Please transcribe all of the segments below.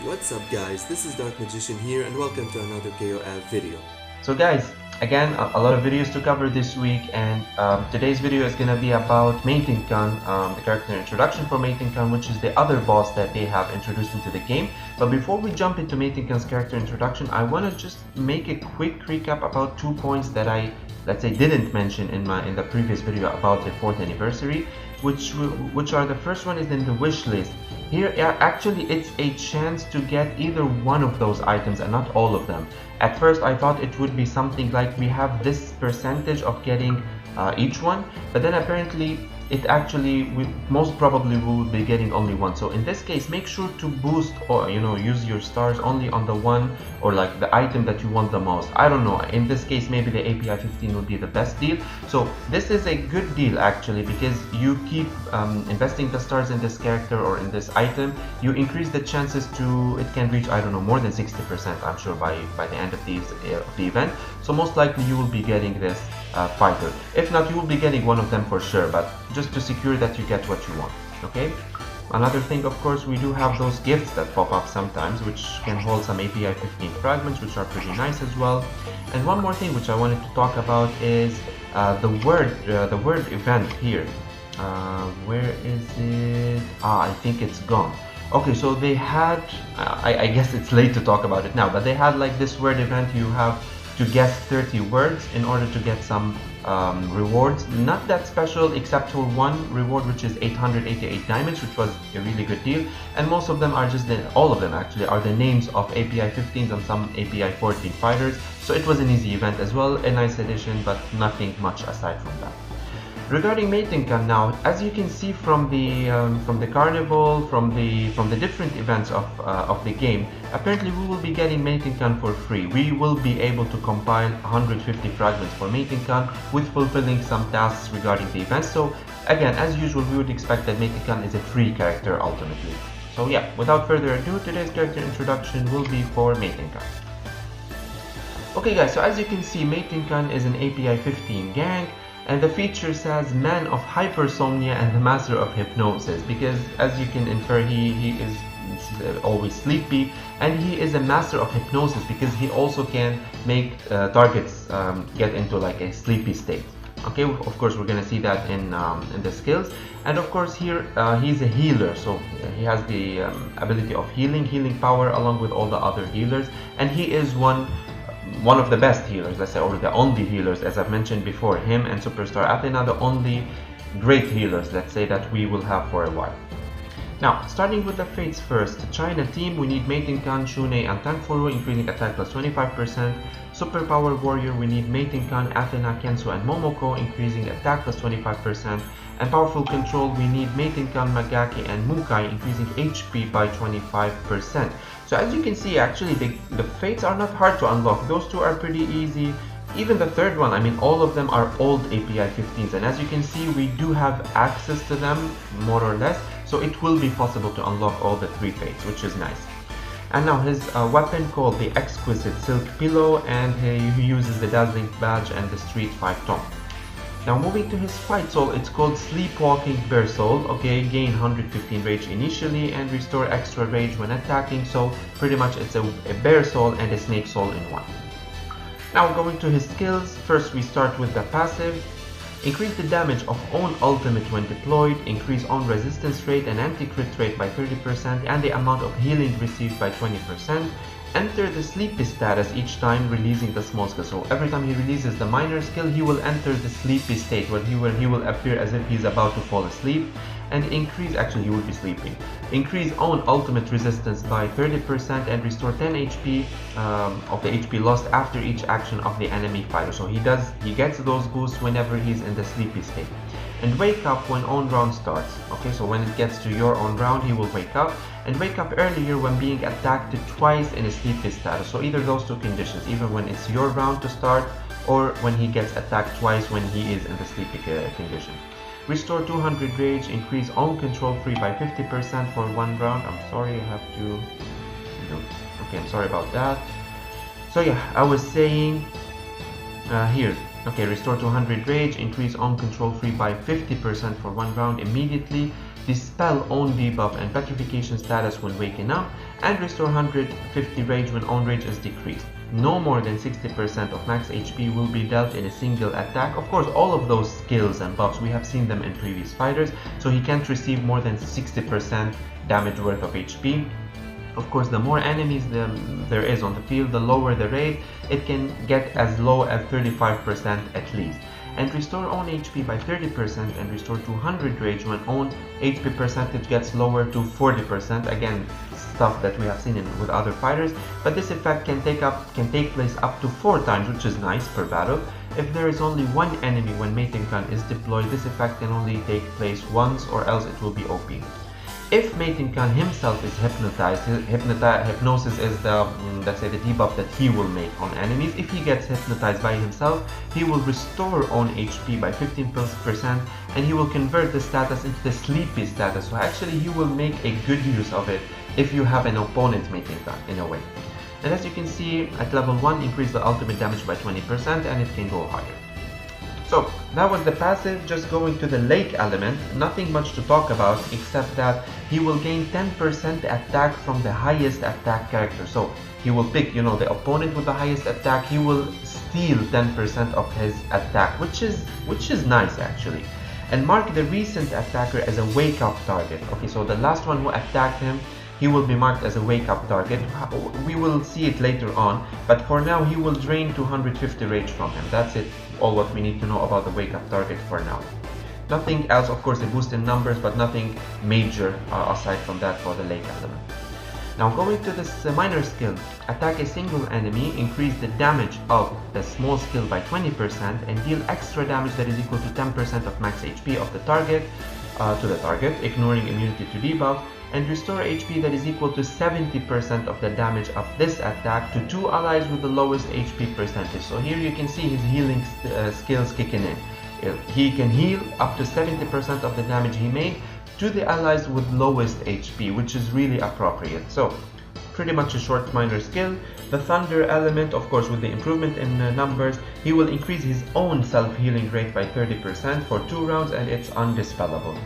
What's up guys, this is Dark Magician here and welcome to another KOF video. So guys, again a lot of videos to cover this week, and today's video is gonna be about Meitenkun, the character introduction for Meitenkun, which is the other boss that they have introduced into the game. But before we jump into Meitenkun's character introduction, I want to just make a quick recap about 2 points that I, let's say, didn't mention in the previous video about the 4th anniversary, which are, the first one is in the wish list. Here, actually, it's a chance to get either one of those items and not all of them. At first, I thought it would be something like we have this percentage of getting each one, but then apparently it actually, most probably we will be getting only one. So in this case, make sure to boost or use your stars only on the one or like the item that you want the most. I don't know, in this case maybe the API 15 will be the best deal. So this is a good deal actually, because you keep investing the stars in this character or in this item, you increase the chances to, it can reach, I don't know, more than 60% I'm sure by the end of the event. So most likely you will be getting this fighter. If not, you will be getting one of them for sure, but just to secure that you get what you want. Okay. Another thing, of course, we do have those gifts that pop up sometimes, which can hold some API 15 fragments, which are pretty nice as well. And one more thing which I wanted to talk about is the word event here. Where is it? I think it's gone. Okay, so they had, I guess it's late to talk about it now, but they had like this word event. You have to guess 30 words in order to get some rewards. Not that special except for one reward, which is 888 diamonds, which was a really good deal. And most of them are just, all of them actually are the names of API 15s and some API 14 fighters. So it was an easy event as well, a nice addition, but nothing much aside from that. Regarding Meitenkun now, as you can see from the carnival, from the different events of the game, apparently we will be getting Meitenkun for free. We will be able to compile 150 fragments for Meitenkun with fulfilling some tasks regarding the events. So again, as usual, we would expect that Meitenkun is a free character ultimately. So yeah, without further ado, today's character introduction will be for Meitenkun. Okay guys, so as you can see, Meitenkun is an API 15 gang. And the feature says man of hypersomnia and the master of hypnosis, because as you can infer, he is always sleepy, and he is a master of hypnosis because he also can make targets get into like a sleepy state. Okay, of course we're gonna see that in the skills. And of course here he's a healer, so he has the ability of healing power along with all the other healers, and he is one of the best healers, let's say, or the only healers, as I've mentioned before. Him and Superstar Athena, the only great healers, let's say, that we will have for a while. Now, starting with the fates first. China team, we need Meitenkun, Shune, and Tankfuru, increasing attack plus 25%. Superpower warrior, we need Meitenkun, Athena, Kensu, and Momoko, increasing attack plus 25%. And powerful control, we need Meitenkun, Magaki, and Mukai, increasing HP by 25%. So as you can see, actually the fates are not hard to unlock. Those two are pretty easy. Even the third one, I mean, all of them are old API 15s, and as you can see, we do have access to them more or less, so it will be possible to unlock all the 3 fates, which is nice. And now his weapon, called the Exquisite Silk Pillow, and he uses the Dazzling Badge and the Street 5 Taunt. Now moving to his fight soul, it's called Sleepwalking Bear Soul. Okay, gain 115 rage initially and restore extra rage when attacking, so pretty much it's a bear soul and a snake soul in one. Now going to his skills, first we start with the passive. Increase the damage of own ultimate when deployed, increase own resistance rate and anti-crit rate by 30%, and the amount of healing received by 20%. Enter the sleepy status each time releasing the small skill. So every time he releases the minor skill, he will enter the sleepy state where he will appear as if he's about to fall asleep, and increase, actually he will be sleeping. Increase own ultimate resistance by 30% and restore 10 HP of the HP lost after each action of the enemy fighter. So he gets those boosts whenever he's in the sleepy state. And wake up when own round starts. Okay, so when it gets to your own round, he will wake up. And wake up earlier when being attacked twice in a sleepy status. So either those two conditions, either when it's your round to start or when he gets attacked twice when he is in the sleepy condition. Restore 200 rage, increase own control free by 50% for 1 round. I'm sorry, I have to... Okay, I'm sorry about that. So yeah, I was saying here. Okay, restore 200 rage, increase own control free by 50% for 1 round immediately. dispel own debuff and petrification status when waking up, and restore 150 rage when own rage is decreased. No more than 60% of max HP will be dealt in a single attack. Of course, all of those skills and buffs, we have seen them in previous fighters, so he can't receive more than 60% damage worth of HP. Of course, the more enemies there is on the field, the lower the rate. It can get as low as 35% at least. And restore own HP by 30% and restore 200 rage when own HP percentage gets lower to 40%. Again, stuff that we have seen with other fighters, but this effect can take place up to 4 times, which is nice, per battle. If there is only one enemy when Meitenkun is deployed, this effect can only take place once, or else it will be OP. If Meitenkun himself is hypnotized, hypnosis is the, let's say, the debuff that he will make on enemies. If he gets hypnotized by himself, he will restore own HP by 15%, and he will convert the status into the sleepy status. So actually he will make a good use of it if you have an opponent Meitenkun, in a way. And as you can see, at level 1, increase the ultimate damage by 20%, and it can go higher. So that was the passive. Just going to the lake element, nothing much to talk about except that he will gain 10% attack from the highest attack character. So he will pick, you know, the opponent with the highest attack. He will steal 10% of his attack, which is nice actually. And mark the recent attacker as a wake up target. Okay, so the last one who attacked him, he will be marked as a wake-up target. We will see it later on, but for now he will drain 250 rage from him. That's it, all what we need to know about the wake-up target for now. Nothing else, of course, a boost in numbers, but nothing major aside from that for the lake element. Now going to this minor skill, attack a single enemy, increase the damage of the small skill by 20%, and deal extra damage that is equal to 10% of max HP of the target to the target, ignoring immunity to debuff, and restore HP that is equal to 70% of the damage of this attack to 2 allies with the lowest HP percentage. So here you can see his healing skills kicking in. He can heal up to 70% of the damage he made to the allies with lowest HP, which is really appropriate. So pretty much a short minor skill. The thunder element, of course, with the improvement in numbers, he will increase his own self-healing rate by 30% for 2 rounds, and it's undispellable.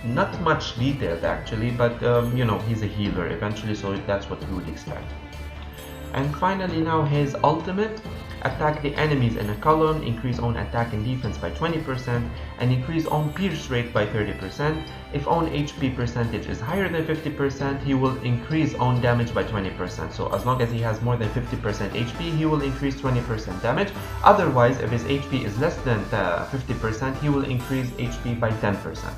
Not much detailed actually, but you know, he's a healer eventually, so that's what we would expect. And finally now his ultimate, attack the enemies in a column, increase own attack and defense by 20%, and increase own pierce rate by 30%. If own HP percentage is higher than 50%, he will increase own damage by 20%. So as long as he has more than 50% HP, he will increase 20% damage. Otherwise, if his HP is less than 50%, he will increase HP by 10%.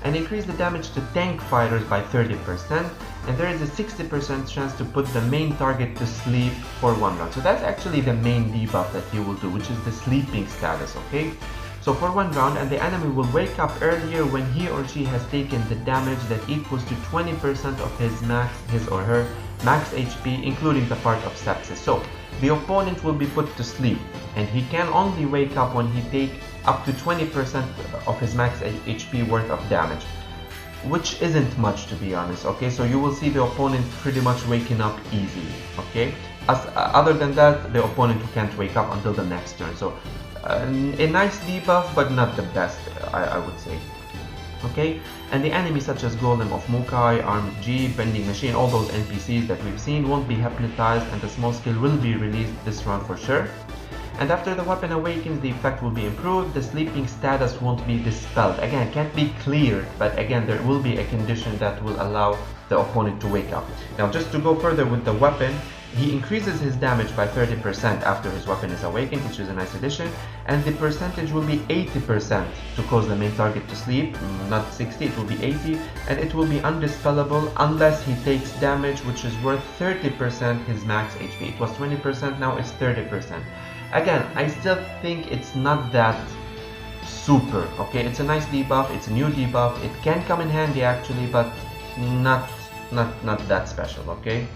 And increase the damage to tank fighters by 30%, and there is a 60% chance to put the main target to sleep for 1 round. So that's actually the main debuff that he will do, which is the sleeping status, okay? So for 1 round, and the enemy will wake up earlier when he or she has taken the damage that equals to 20% of his or her max HP, including the part of sepsis. So the opponent will be put to sleep, and he can only wake up when he takes up to 20% of his max HP worth of damage, which isn't much, to be honest. Okay, so you will see the opponent pretty much waking up easily. Okay, other than that, the opponent can't wake up until the next turn. So a nice debuff, but not the best, I would say. Okay, and the enemies such as Golem of Mukai, Armed G, Bending Machine, all those NPCs that we've seen won't be hypnotized, and the small skill will be released this round for sure. And after the weapon awakens, the effect will be improved. The sleeping status won't be dispelled. Again, can't be cleared, but again, there will be a condition that will allow the opponent to wake up. Now, just to go further with the weapon, he increases his damage by 30% after his weapon is awakened, which is a nice addition, and the percentage will be 80% to cause the main target to sleep, not 60, it will be 80, and it will be undispellable unless he takes damage which is worth 30% his max HP. It was 20%, now it's 30%. Again, I still think it's not that super, okay? It's a nice debuff, it's a new debuff, it can come in handy actually, but not that special, okay?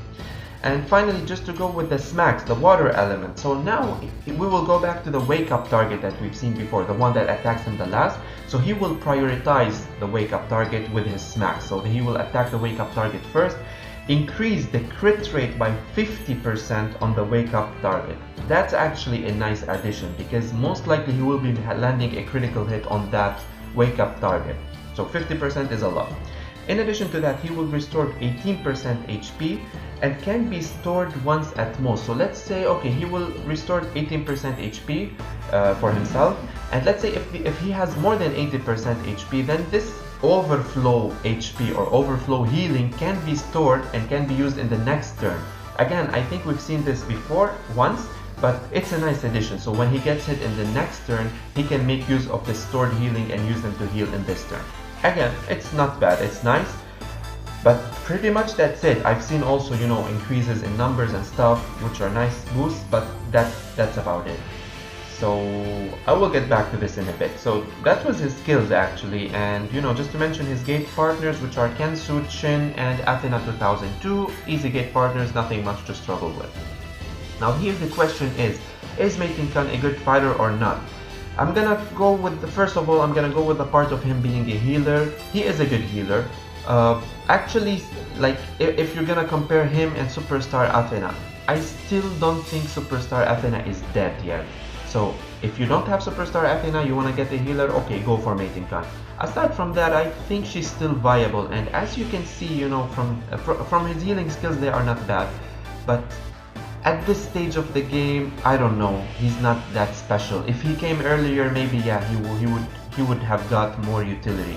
And finally, just to go with the smacks, the water element. So now we will go back to the wake up target that we've seen before, the one that attacks him the last. So he will prioritize the wake up target with his smacks. So he will attack the wake up target first, increase the crit rate by 50% on the wake up target. That's actually a nice addition because most likely he will be landing a critical hit on that wake up target. So 50% is a lot. In addition to that, he will restore 18% HP and can be stored once at most. So let's say, okay, he will restore 18% HP for himself, and let's say if he has more than 80% HP, then this overflow HP or overflow healing can be stored and can be used in the next turn. Again, I think we've seen this before once, but it's a nice addition. So when he gets hit in the next turn, he can make use of the stored healing and use them to heal in this turn. Again, it's not bad, it's nice, but pretty much that's it. I've seen also, you know, increases in numbers and stuff, which are nice boosts, but that's about it. So I will get back to this in a bit. So that was his skills actually, and you know, just to mention his gate partners, which are Kensu, Shin, and Athena 2002. Easy gate partners, nothing much to struggle with. Now here the question is Meitenkun a good fighter or not? I'm gonna go with first of all, I'm gonna go with the part of him being a healer. He is a good healer. Actually, like if you're gonna compare him and Superstar Athena, I still don't think Superstar Athena is dead yet. So if you don't have Superstar Athena, you wanna get a healer, okay, go for Meitenkun. Aside from that, I think she's still viable, and as you can see, you know, from his healing skills, they are not bad. But at this stage of the game, I don't know, he's not that special. If he came earlier, maybe yeah, he would have got more utility.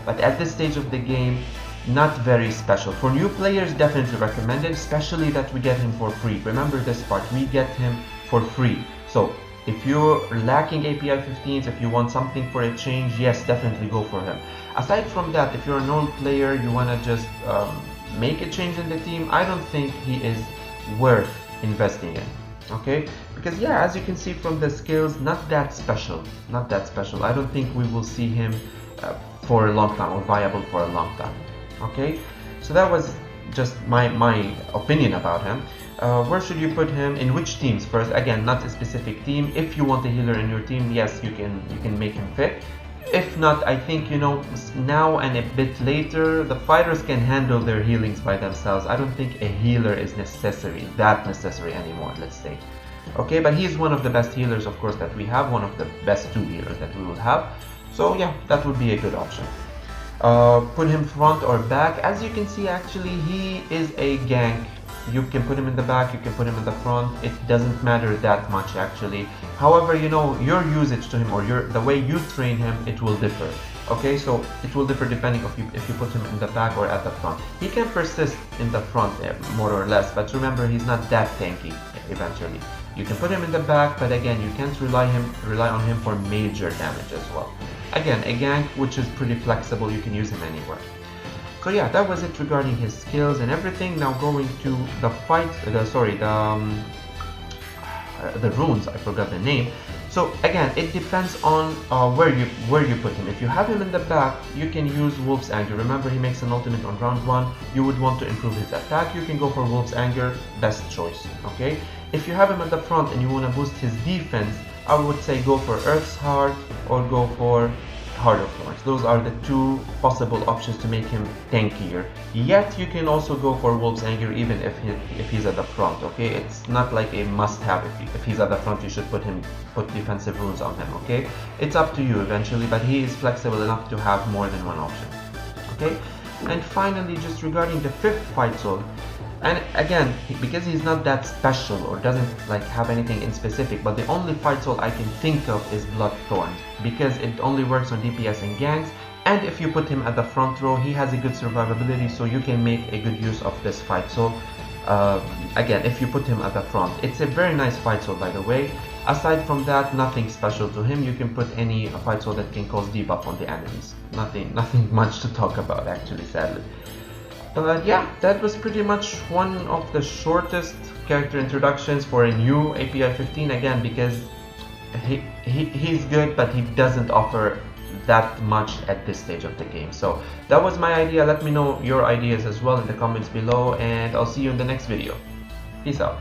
But at this stage of the game, not very special. For new players, definitely recommended, especially that we get him for free. Remember this part, we get him for free. So if you're lacking API 15s, if you want something for a change, yes, definitely go for him. Aside from that, if you're an old player, you want to just make a change in the team, I don't think he is worth investing in, okay? Because yeah, as you can see from the skills, not that special. I don't think we will see him for a long time, or viable for a long time, okay? So that was just my opinion about him. Where should you put him? In which teams? First, again, not a specific team. If you want a healer in your team, yes, you can make him fit. If not, I think, you know, now and a bit later, the fighters can handle their healings by themselves. I don't think a healer is that necessary anymore, let's say. Okay, but he's one of the best healers, of course, that we have, one of the best 2 healers that we will have. So yeah, that would be a good option. Put him front or back. As you can see, actually, he is a gank. You can put him in the back, you can put him in the front. It doesn't matter that much actually. However, you know, your usage to him or the way you train him, it will differ. Okay, so it will differ depending if you put him in the back or at the front. He can persist in the front more or less, but remember, he's not that tanky eventually. You can put him in the back, but again, you can't rely on him for major damage as well. Again, a gank which is pretty flexible, you can use him anywhere. So yeah, that was it regarding his skills and everything. Now going to the fight, the runes, I forgot the name. So again, it depends on where you put him. If you have him in the back, you can use Wolf's Anger. Remember, he makes an ultimate on round 1. You would want to improve his attack, you can go for Wolf's Anger, best choice, okay? If you have him at the front and you want to boost his defense, I would say go for Earth's Heart or go for Heart of Thorns. Those are the 2 possible options to make him tankier. Yet you can also go for Wolf's Anger even if he's at the front, okay? It's not like a must-have. If he's at the front, you should put defensive runes on him, okay? It's up to you eventually, but he is flexible enough to have more than one option, okay? And finally, just regarding the 5th fight soul, and again, because he's not that special or doesn't like have anything in specific, but the only fight soul I can think of is Bloodthorn, because it only works on DPS and ganks, and if you put him at the front row, he has a good survivability, so you can make a good use of this fight soul. Again, if you put him at the front, it's a very nice fight soul, by the way. Aside from that, nothing special to him. You can put any fight soul that can cause debuff on the enemies. Nothing much to talk about, actually, sadly. But yeah, that was pretty much one of the shortest character introductions for a new API 15, again, because he's good, but he doesn't offer that much at this stage of the game. So that was my idea. Let me know your ideas as well in the comments below, and I'll see you in the next video. Peace out.